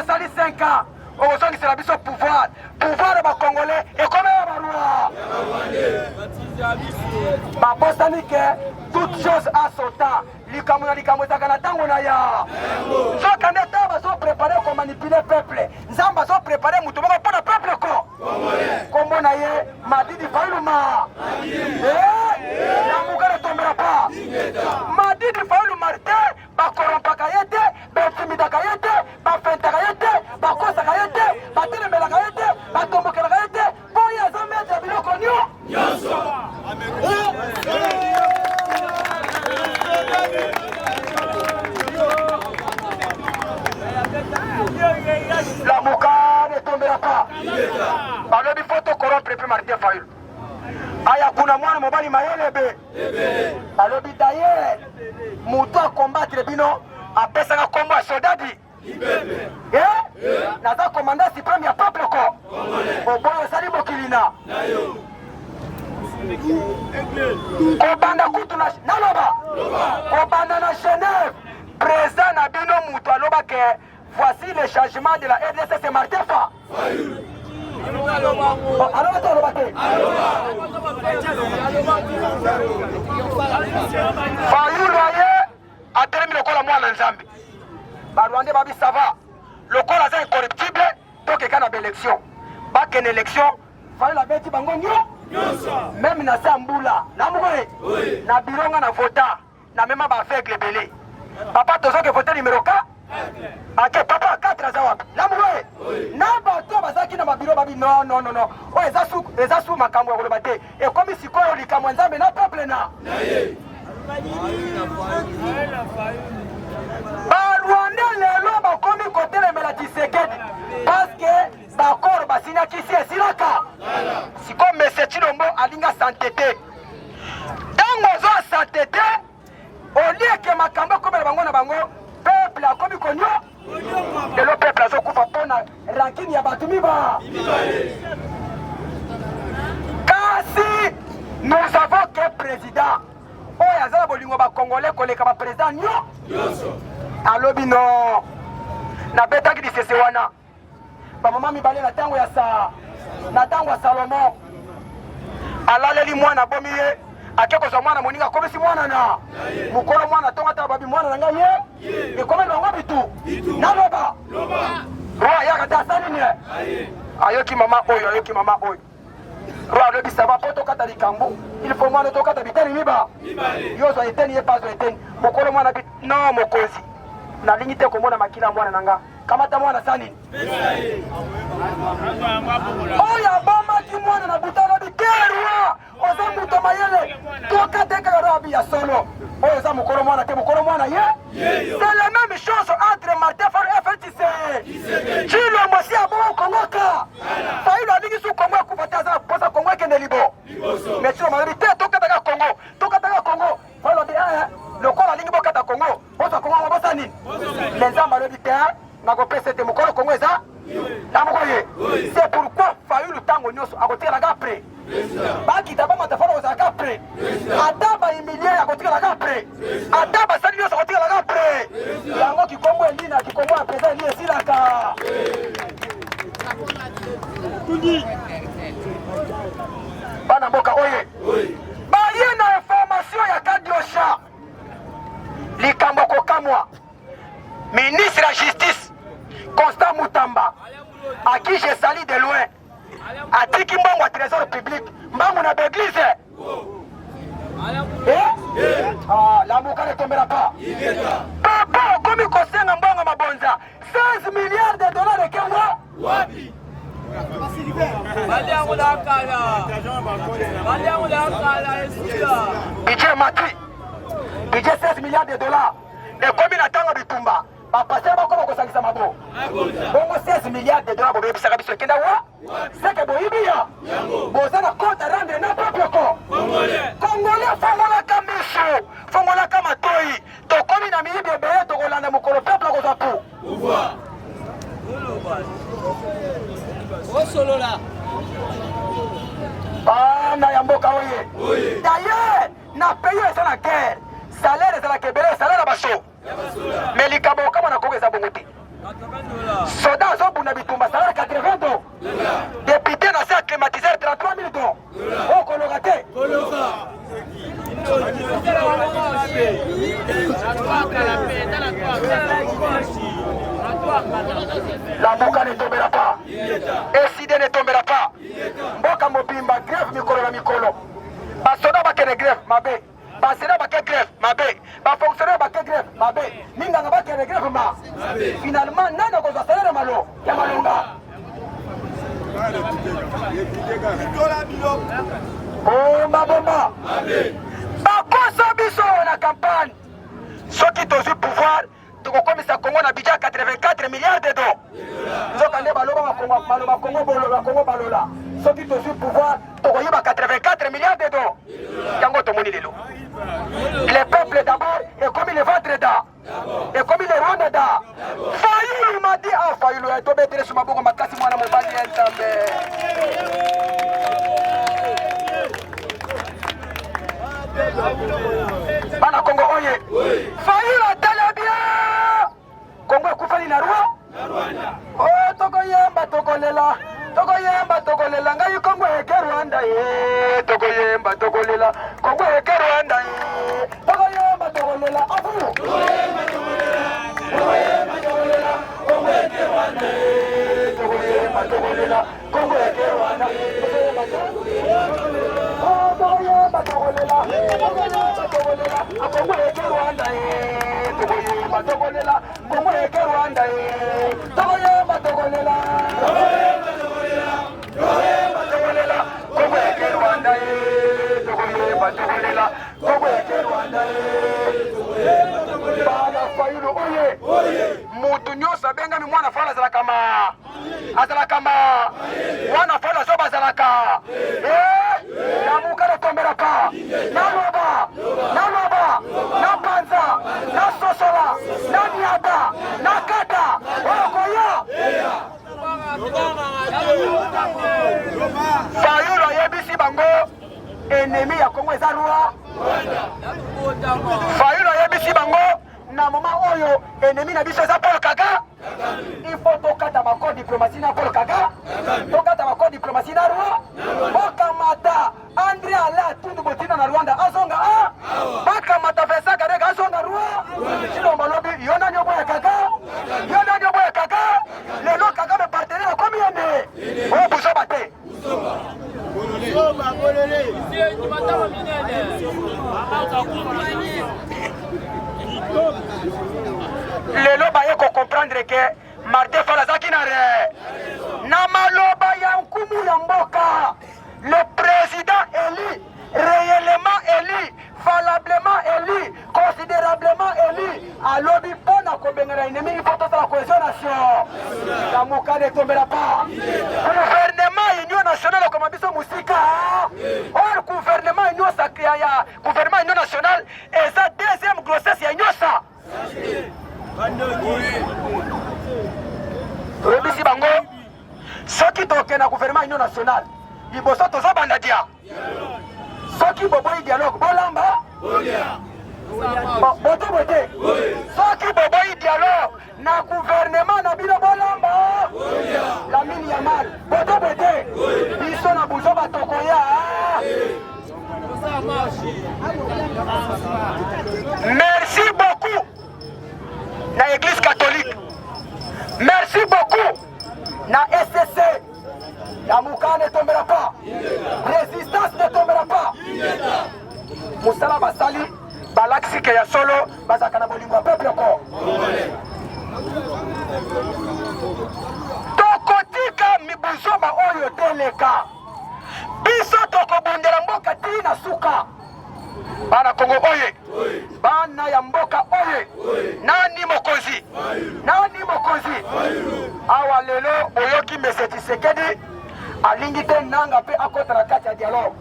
sali 5 ans ozongisa na biso pouvoir ya Congolais ekoma ya baroi babosani ke toute chose a son temps likambo ezaka na ntango na ya soki nde ta bazoprépare komanipule peuple nzambe azoprépare moto moko mpo na peuple ko kombo na ye Madidi Fayulu yamuka ne tombera pa Madidi Fayulu Martin bakorompaka ye te baintimidaka ye te bafentaka ye te bakosaka ye te batelemelaka ye te batombokelaka ye te mpo ye aza maître biloko nyonso la moka ne tombera pas balobi foto corrompre pe Martin Fayulu aya kuna mwana mobali mayelebe balobi d'ailleurs moto a combattre bino apesaka kombo ya soldati naza commandant suprême ya peuple ko oboyo osali mokili na kobanda kutu naloba kobanda na Genève président na bino moto aloba ke voici le changement de la RDC c'est Martin Fayulu Fayulu aye atelemi lokola mwana nzambe barwande babi sava lokola aza incorruptible tokeka na baélection bakende élection Fayulu abeti bango nyonso même na sa mbula namukoye na bironga na vota na mema baaveugle ebele papa tozoke vote numéro 4 ake papa 4 aza wapi namukoye na bato bazaki na mabiro babi non oyo eza su makambo ya koloba te ekomi sikoyo likambo nzambe na peuple na barwande lelo bakomi kotelemela Tshisekedi paske bakoro basinyakisi esilaka siko mese Tshilombo alinga santete ntango ozo asantete olieke makambo ekomela bango na bango peuple akomi konyo lelo peuple azokufa mpo na rankini ya bato miba kasi nous avons que président oyo aza na bolingo bakongole koleka baprésident nyonso alobi no nabetaki lisese wana bamama mibale na ntango ya Salomo alaleli mwana abomi ye ake kozwa mwana moninga akomisi mwana na mokolo mwana tonga ta babi mwana na ngai ye ekomeli bango bitu naloba roi ayaka te asali nini ayoki mama oyo roi alobi saba mpo tokata likambo il faut mwana tokata biteni miba yo ozwa eteni ye pas ozwa eteni mokolo mwana no mokonzi nalingi te komona makila mwana na nga kamata mwana sani oyo abomaki mwana na buta alobi kerwa oza moto mayele tokata kaka rabi ya solo oyo eza mokolo mwana te mokolo mwana ye c'est la même chose entre Martin Fayulu et FLTC Tshilombo si aboma kongoka Fayulu alingi su kongo ekufa te aza posa kongo ekende libo mais Tshilombo alobi te tokataka kongo Fayulu alobi lokola alingi bokata kongo bozwa kongo ngo bosa nini mais nzambe alobi te nakopesa ete mokolo kongo eza namokoye c'est pourquoi Fayulu ntango nyonso akotikalaka apres bakita bamata Fayulu akozalaka apres ata bahumilie akotikalaka apres ata basali nyonso akotikalaka apres yango kikombo elina kikombo ya président eli esilaka bana mboka oye baye na information ya kadiosha likambo kokamwa ministre ya justice Constant Mutamba à qui j'ai sali de loin atiki mbongo ya trésor public mbangu na l'église la moka ne tombera pas papa okomi kosenga mbongo mabonza 16 milliards de dollars ekenga wapi budget mati budget 16 milliards de dollars ekomi na ntango bitumba bapasteur bakoma kosangisa mabo bongo 16 milliards de dollars bobebisaka biso ekenda wa seke boyibiya boza na compte à rendre na peuple ko congolais fongolaka miso fongolaka matoi tokomi na miyibi ebele tokolanda mokolo peuple akozwa po osolola bana ya mboka oye d'ailleurs na pays eza na guerre salaire ezalaka ebele salaire ya baso mais likambo kama na kongo eza bongo te Soda azobunda bitumba salaire 80 $. Député na sa climatiseur 33 000 $. Oh kologa te. La Mboka ne tombera pas. Eside ne tombera pas. Mboka mobimba grève mikolo na mikolo. Basoda bakene grève mabe. Basena bake grève mabe. Bafonctionnaire bake grève mabe. Ninganga bakene grève ma. Finalement nana ko salaire malo ya malonga. Oh mabomba. Bakosa biso na campagne. Soki tozu pouvoir tokokomisa Congo na budget 84 milliards de $. Nzokande baloba Congo balola. Soki tozu pouvoir tokoyiba 84 milliards de $. Yango tomoni lelo. Les peuples d'abord et comme les ventres d'A. Et comme les rondes d'A. Fayulu m'a dit ah Fayulu est tombé sur ma bouche makasi mwana mobali entambe. Bana Congo oye. Fayulu atala bien. Congo ekufani na Rwanda. Oh tokoyemba tokolela. Tokoyemba tokolela ngai Congo eke Rwanda ye. Tokoyemba tokolela Congo eke Rwanda ye. Tokoyemba tokolela afu. Tokoyemba tokolela Congo eke Rwanda ye. Tokoyemba tokolela Congo eke Rwanda ye. Tokoyemba tokolela Congo eke Rwanda ye. Tokoyemba tokolela Congo eke Rwanda ye. Tokoyemba tokolela mutu nyonso abengami mwana fala azalaka mwana fala so bazalaka namuka ne tombelaka naloba na panza na sosola na niata na kata okoya Fayulu ayebisi bango ennemi ya Congo eza Rwanda. Fayulu ayebisi bango na moma oyo ennemi na biso eza Paul Kagame. Il faut tokata bako diplomatie na Paul Kagame. Tokata bako diplomatie na Rwanda. Bakamata André Ala Tundu Botina na Rwanda azonga bakamata Vincent Karega azonga Rwanda. Sino malobi yona nyobo ya Kagame. Lelo Kagame partenaire comme yende. Oh buso bate. Lelo baye ko comprendre que Martin Falazaki na maloba ya nkumu ya mboka. Le président élu, réellement élu, valablement élu, considérablement élu, à l'obi pona kobengera ennemi, il faut la cohésion nation. La mouka ne tombera pas. Gouvernement Union nationale comme abiso musika. Or gouvernement Union sacré ya gouvernement Union nationale et sa deuxième grossesse ya Nyosa. Rebisi bango soki toke na gouvernement Union nationale liboso toza banda dia soki boboyi dialogue bolamba bote soki boboyi dialogue na gouvernement na bino bolamba la mine ya mal bote biso na buzo batokoya. Merci beaucoup na église catholique, merci beaucoup na SCC. La mouka ne tombera pas. Résistance ne tombera pas. Moussala basali, balaksi ke ya solo, bazakana bolingo peuple ko. Tokotika mibuzoba oyo teleka. Biso tokobundela mboka tina suka. Bana Congo oye. Bana ya mboka oye. Nani mokonzi? Awa lelo oyoki Mese Tshisekedi alingi te nanga pe akotana kati ya dialogue.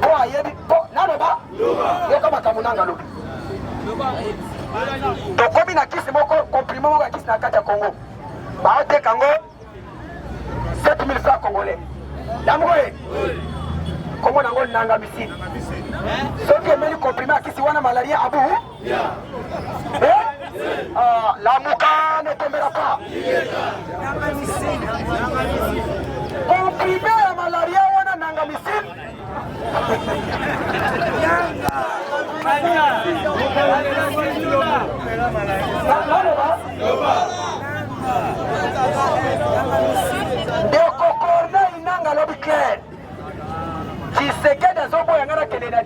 Po ayebi po naloba yoka makambo nanga lobi. Tokomi na kisi moko compliment moko kisi na kati ya Congo. Baote kango 7000 francs congolais. Lamoye. Congo nango nanga misi. Soki emeli compliment kisi wana malaria abu. La mouka ne tombera pas.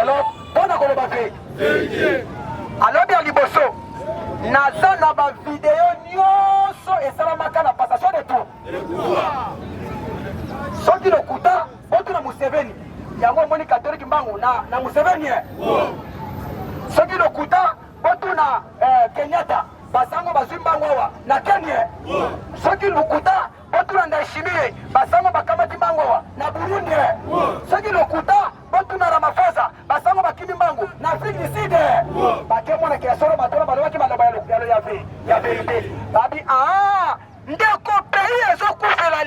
alors mpona koloba mpe alobi ya liboso naza na bavideo nyonso esalamaka na passation de tour soki lokuta botuna Museveni yango omoni katolike mbangu na Museveni soki lokuta botuna Kenyatta basango bazwi mbangu awa na Kenya soki lokuta botuna Ndayishimiye basango bakamati mbangu awa na Burundi soki lokuta botuna Ramaphosa basango bakimi mbangu na Afrique du Sud bakemona kesoro batola balobaki maloba ya verite babi ndeko pays ezokufela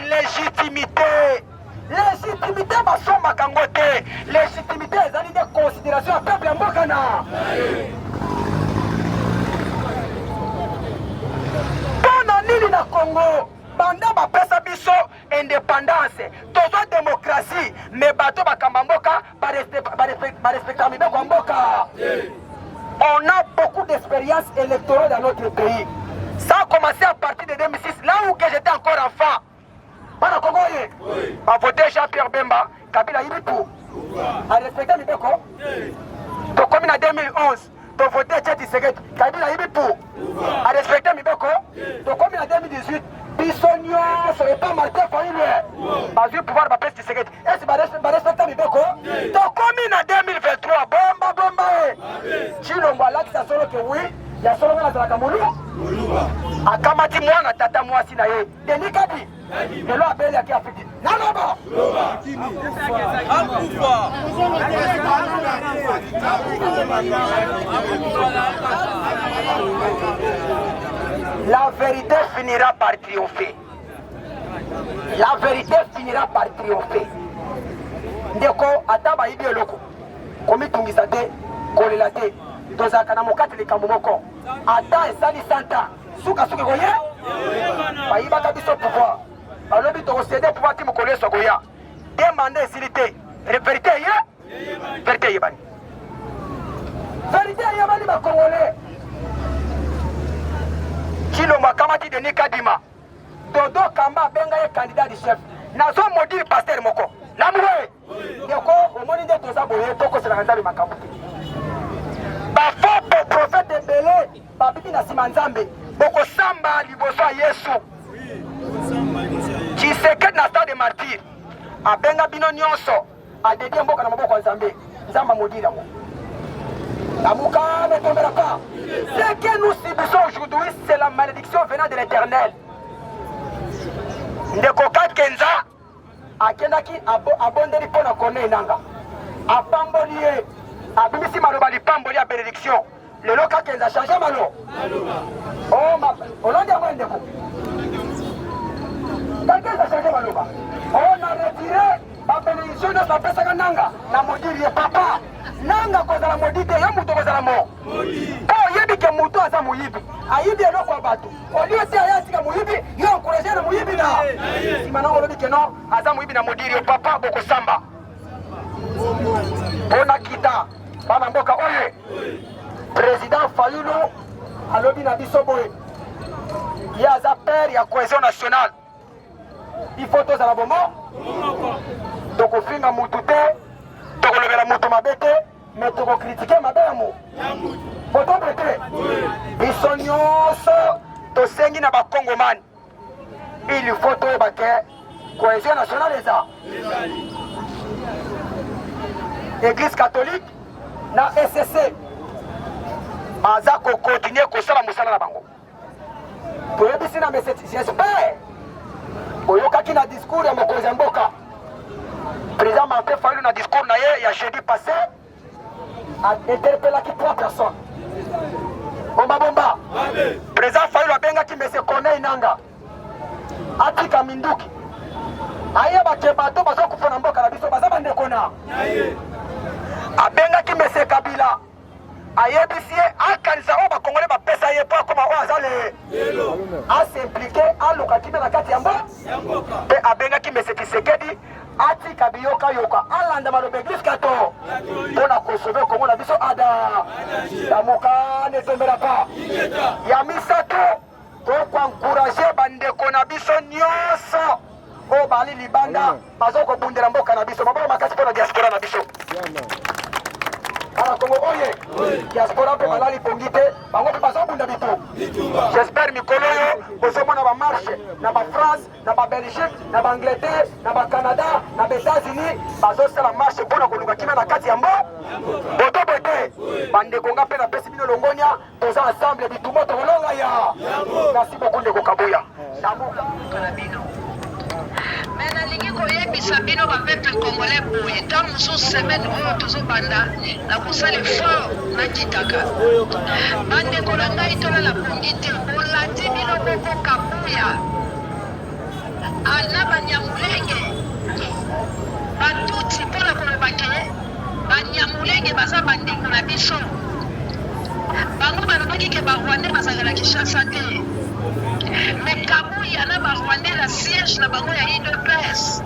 légitimité basomaka ngo te légitimité ezali de considération ya peuple ya mboka na mpona nini na Congo banda bapesa biso indépendance tozwa démocratie me bato bakamba mboka barespecta mibeko ya mboka. On a beaucoup d'expérience électorale dans notre pays. Ça a commencé à partir de 2006, là où j'étais encore enfant. Bana Congo oui. A voté Jean-Pierre Bemba, Kabila Ibipu. A respecté Mibeko. To comme en 2011, to voté Tcheti Seget, Kabila Ibipu. A respecté Mibeko. To comme en 2018, Bissonio serait pas marqué pour lui. Bazui pouvoir ba peste Seget. Est-ce que ba respecté Mibeko? To comme en 2023, bomba. Chilombo là qui ça solo que oui. Ya solo na zalaka mulu akamati mwana tata mwasi na ye Denis Kadi elo abeli aki afiki naloba la vérité finira par triompher. La vérité finira par triompher. Ndeko ataba ibi eloko komitungisa te kolela te tozalaka na mokati likambo moko ata esali santa suka koye bayibaka biso pouvoir balobi tokosede pouvoir ti mokolo eso koya te manda esili te verité eyebani verité eyebani bakongole Chilombo akamati Denis Kadima Dodo Kamba abenga ye candidat du chef nazo modili pasteur moko lamuwe ndeko omoni nde toza boye tokoselaka nzambe makambo te bafo prophète ebele babibi na nsima nzambe bokosamba liboso ya Yesu Tshisekedi na stade de martyr abenga bino nyonso adedie mboka na maboko ya nzambe nzambe amodili yango amuka ne tombera pas. Ce que nous subissons aujourd'hui c'est la malédiction venant de l'Éternel. Ndeko Kenza akendaki abondeli mpona kone nanga apamboli ye abimisi maloba lipamboli ya bénédiction lelo Kenza change malo olonde yango ndeko Kenza change maloba on a retiré babénédiction nyonso bapesaka nanga na modili ye papa nanga kozala modi te yo mutu kozala mo po oyebi ke mutu aza moyibi ayibi eloko ya bato olie te aya atika moyibi yo encourage na moyibi na nsima nango olobi ke no aza moyibi na modili yo papa bokosamba mpona kita bana mboka oyo président Fayulu alobi na biso boye ye aza père ya cohésion nationale il faut tozala bomo tokofinga mutu te tokolobela mutu mabe te me tokokritike mabe ya mu botombe te biso nyonso tosengi na bakongomani il faut toyeba ke cohésion nationale eza église catholique na ECC baza kokontinue kosala mosala na bango toyebisi na mese j'espère boyokaki na discours ya mokonzi ya mboka président Martin Fayulu na discours na ye ya jeudi passé interpellaki 3 personnes bomba président Fayulu abengaki mese Corneille Nanga atika minduki ayebake bato bazokufa na mboka na biso baza bandeko na abengaki mese Kabila ayebisi ye akanisa oyo bakongole bapesa ye po akoma oyo aza lelo asimplike alukaki mpe na kati ya mboka mpe abengaki mese Tshisekedi atika biyoka alanda maloba eglise kato mpona kosove kongo na biso ada yamuka netombela pa ya misato tokoencourage bandeko na biso nyonso oyo bali libanda bazokobundela mboka na biso maboko makasi mpona diaspora na biso Bana Congo oye. Diaspora pe balali pongite, bango pe bazobunda bitu. J'espère mikolo yo ozomona ba marche na ba France, na ba Belgique, na ba Angleterre, na ba Canada, na ba États-Unis, bazosala marche mpona koluka kimia na kati ya mbo. Boto bote. Bandeko nga pe na pesi bino longonia, toza ensemble bitu moto kolonga ya. Merci beaucoup ndeko Kabuya. Namuka. Mais nalingi koyebisa bino bapeuple congolais boye ntango mosusu semaine oyo tozobanda na kosala effort nakitaka bandeko na ngai tolala pongi te olandi bino moko Kabuya ana banyamulenge batuti mpona koloba ke banyamulenge baza bandeko na biso bango balobaki ke barwandais bazalaka Kinshasa te. Mais Kabuya na barwandais la siège na bango ya UDPS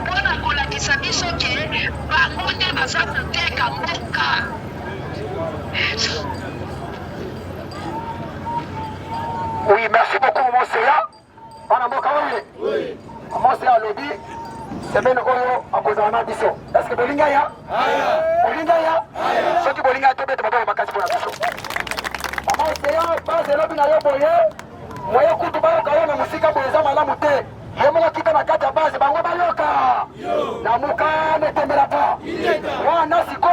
mpona kolakisa biso ke bango nde baza koteka mboka. Oui, merci beaucoup Monseya. Bana mboka oye. Monseya alobi semaine oyo akozala na biso. Est-ce que bolinga ya? Bolinga ya? Soki bolinga to bete maboko makasi mpona biso. Monseya base elobi na yo boye. Moye kutu bayoka yo na musika boye eza malamu te. Ye moko kita na kati ya base bango bayoka. Na muka ne tembela pa. Wana siko